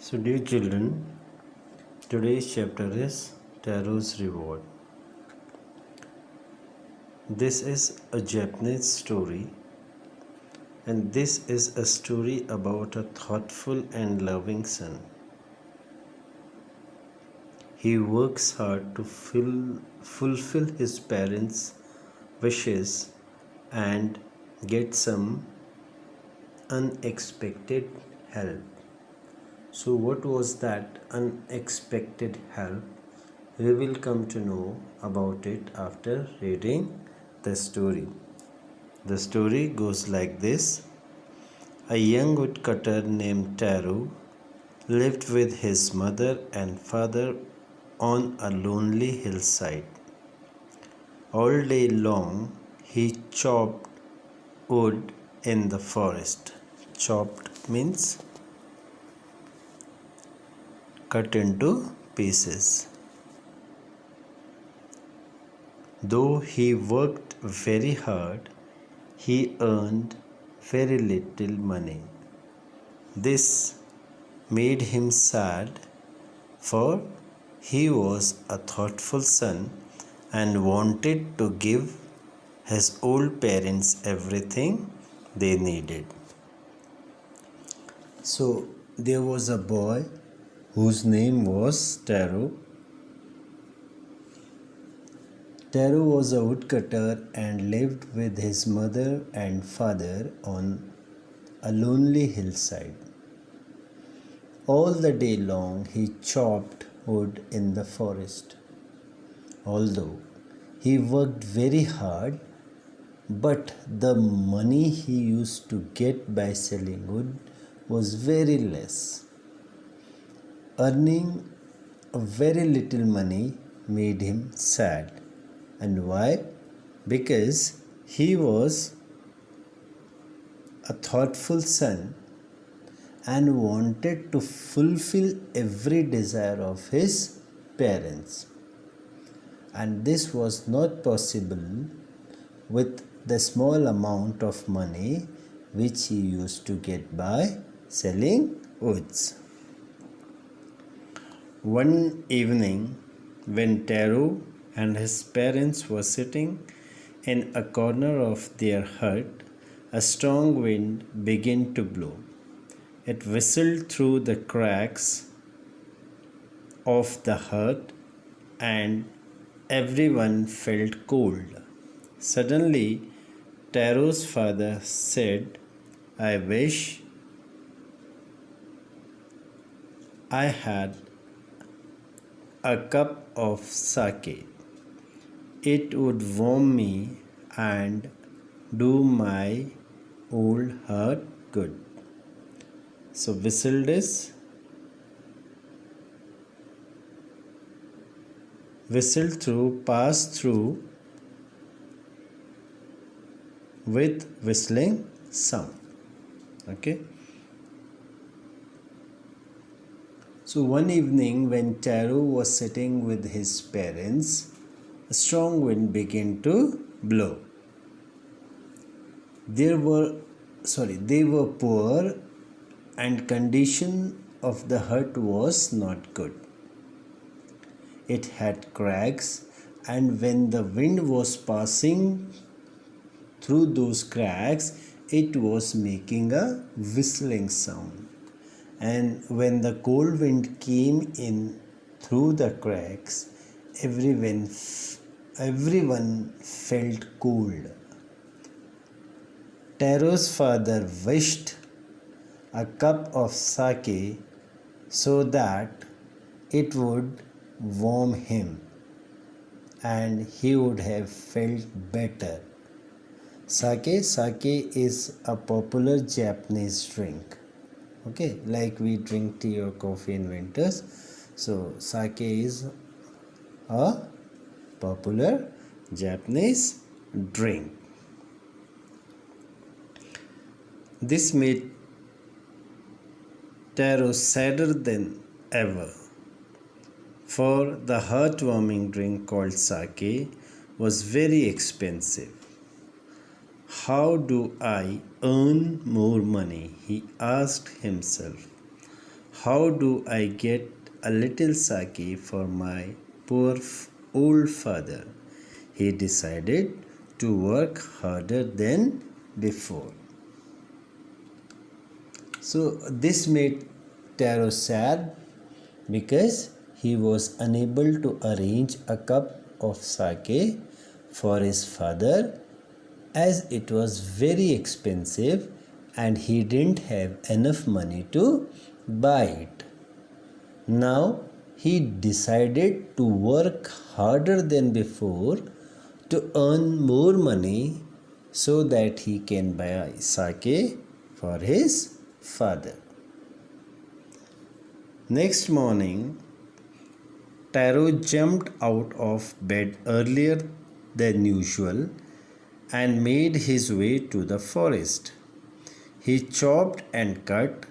So, dear children, today's chapter is Taro's Reward. This is a Japanese story, and this is a story about a thoughtful and loving son. He works hard to fulfill his parents' wishes and get some unexpected help. So, what was that unexpected help? We will come to know about it after reading the story. The story goes like this. A young woodcutter named Taro lived with his mother and father on a lonely hillside. All day long, he chopped wood in the forest. Chopped means cut into pieces. Though he worked very hard, he earned very little money. This made him sad, for he was a thoughtful son and wanted to give his old parents everything they needed. So there was a boy whose name was Taro. Taro was a woodcutter and lived with his mother and father on a lonely hillside. All the day long he chopped wood in the forest. Although he worked very hard, but the money he used to get by selling wood was very less. Earning a very little money made him sad. And why? Because he was a thoughtful son and wanted to fulfill every desire of his parents. And this was not possible with the small amount of money which he used to get by selling woods. One evening, when Taro and his parents were sitting in a corner of their hut, a strong wind began to blow. It whistled through the cracks of the hut, and everyone felt cold. Suddenly, Taro's father said, "I wish I had a cup of sake. It would warm me and do my old heart good." So whistled is whistle through, pass through with whistling sound. Okay. So one evening when Taro was sitting with his parents, a strong wind began to blow. They were poor and condition of the hut was not good. It had cracks, and when the wind was passing through those cracks, it was making a whistling sound. And when the cold wind came in through the cracks, everyone felt cold. Taro's father wished a cup of sake so that it would warm him and he would have felt better. Sake is a popular Japanese drink. Okay, like we drink tea or coffee in winters. So sake is a popular Japanese drink. This made Taro sadder than ever, for the heartwarming drink called sake was very expensive. How do I earn more money? He asked himself. How do I get a little sake for my poor old father? He decided to work harder than before. So this made Taro sad because he was unable to arrange a cup of sake for his father as it was very expensive and he didn't have enough money to buy it. Now he decided to work harder than before to earn more money so that he can buy sake for his father. Next morning, Taro jumped out of bed earlier than usual and made his way to the forest. He chopped and cut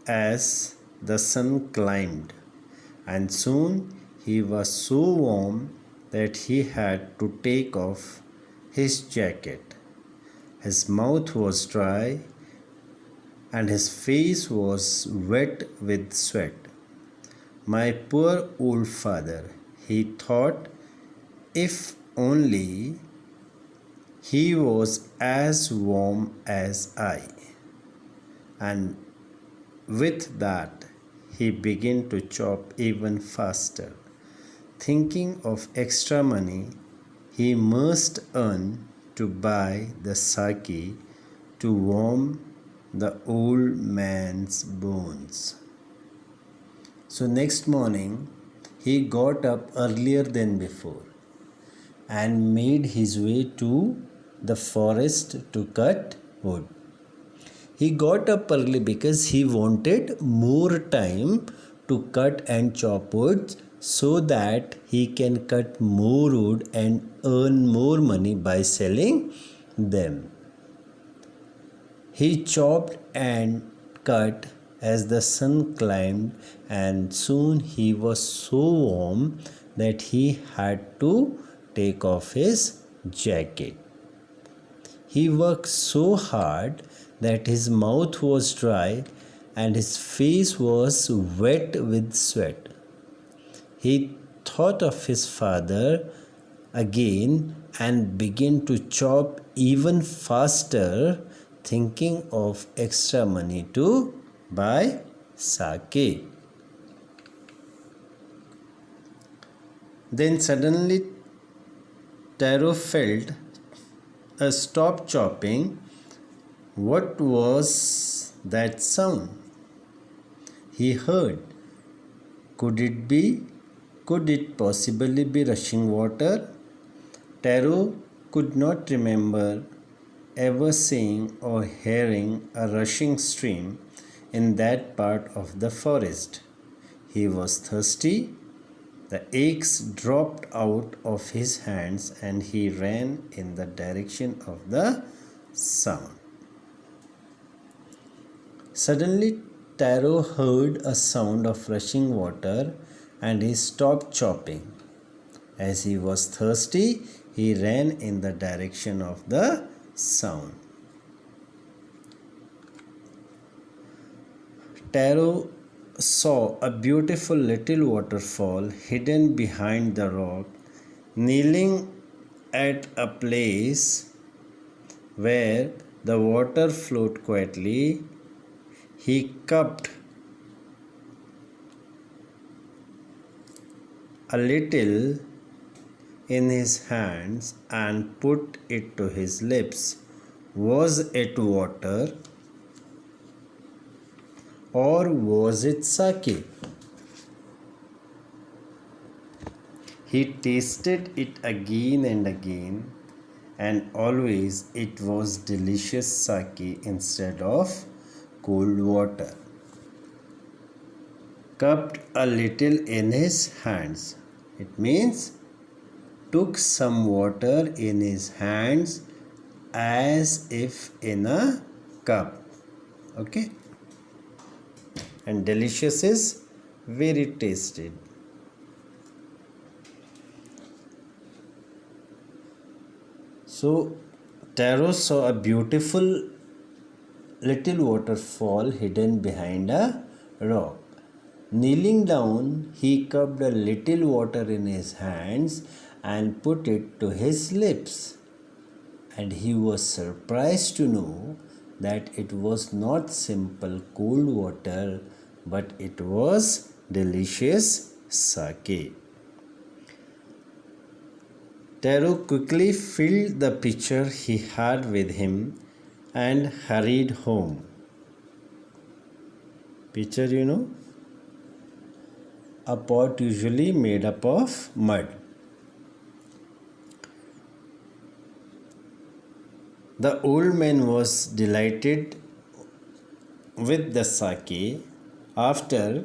as the sun climbed, and soon he was so warm that he had to take off his jacket. His mouth was dry and his face was wet with sweat. My poor old father, he thought, if only he was as warm as I. And with that, he began to chop even faster, thinking of extra money he must earn to buy the sake to warm the old man's bones. So next morning, he got up earlier than before and made his way to the forest to cut wood. He got up early because he wanted more time to cut and chop wood so that he can cut more wood and earn more money by selling them. He chopped and cut as the sun climbed, and soon he was so warm that he had to take off his jacket. He worked so hard that his mouth was dry and his face was wet with sweat. He thought of his father again and began to chop even faster, thinking of extra money to buy sake. Then suddenly Taro felt a stop chopping. What was that sound? He heard. Could it be? Could it possibly be rushing water? Taro could not remember ever seeing or hearing a rushing stream in that part of the forest. He was thirsty. The axe dropped out of his hands and he ran in the direction of the sound. Suddenly, Taro heard a sound of rushing water and he stopped chopping. As he was thirsty, he ran in the direction of the sound. Taro saw a beautiful little waterfall hidden behind the rock. Kneeling at a place where the water flowed quietly, he cupped a little in his hands and put it to his lips. Was it water or was it sake? He tasted it again and again, and always it was delicious sake instead of cold water. Cupped a little in his hands. It means took some water in his hands as if in a cup. Okay? And delicious is very tasty. So Taro saw a beautiful little waterfall hidden behind a rock. Kneeling down, he cupped a little water in his hands and put it to his lips. And he was surprised to know that it was not simple cold water, but it was delicious sake. Taro quickly filled the pitcher he had with him and hurried home. Pitcher, a pot usually made up of mud. The old man was delighted with the sake. After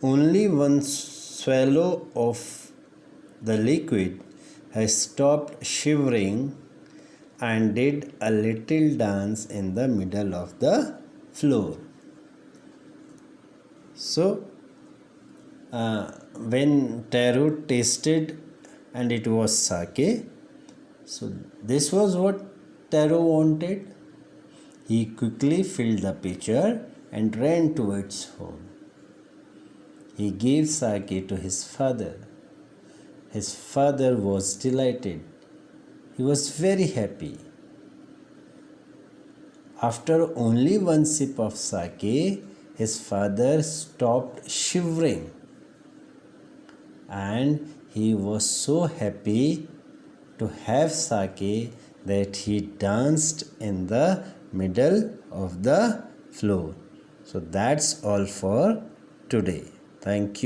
only one swallow of the liquid, he stopped shivering and did a little dance in the middle of the floor. So, when Taro tasted and it was sake, so this was what Taro wanted. He quickly filled the pitcher and ran towards home. He gave sake to his father. His father was delighted. He was very happy. After only one sip of sake, his father stopped shivering and he was so happy to have sake that he danced in the middle of the floor. So that's all for today. Thank you.